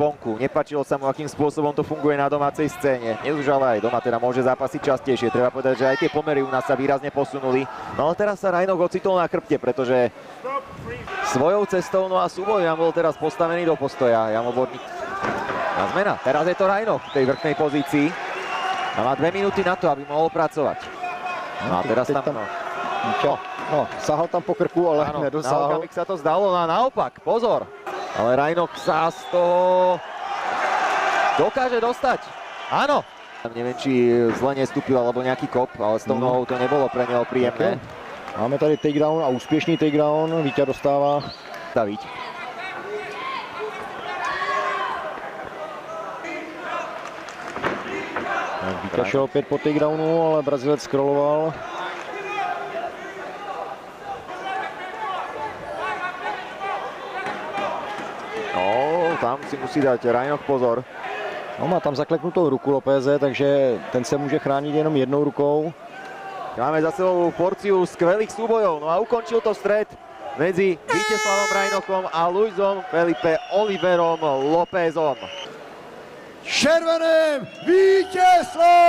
vonku. Nepáčilo sa mu, akým spôsobom to funguje na domácej scéne. Dnes už ale aj doma teda môže zápasiť častejšie. Treba povedať, že aj tie pomery u nás sa výrazne posunuli. No ale teraz sa Rajnok ocitol na chrbte, pretože svojou cestou, no a súboj Jan bol teraz postavený do postoja. Jan Oborník. A zmena. Teraz je to Rajnok v tej vrchnej pozícii. A má 2 minúty na to, aby mohol pracovať. No a teraz tam... No, sahal tam po krku, ale nedosáhol. Na okamih sa to zdalo, a naopak, pozor. Ale Rajnok sa z toho dokáže dostať. Áno. Neviem, či zle nestúpil, alebo nejaký kop, ale s tou nohou to nebolo pre neho príjemné. Máme tady takedown a úspěšný takedown. Víťa dostává. Daviť. Víťa šel opět po takedownu, ale Brazilec scrolloval. Tam si musí dať Rajnok pozor. No, má tam zakleknutou ruku Lopéze, takže ten se může chránit jenom jednou rukou. Máme za sebou porciu skvelých súbojov. No a ukončil to stret medzi Víteslavom Rajnokom a Luisom Felipe Oliverom Lopézom. Červeným Vítězslav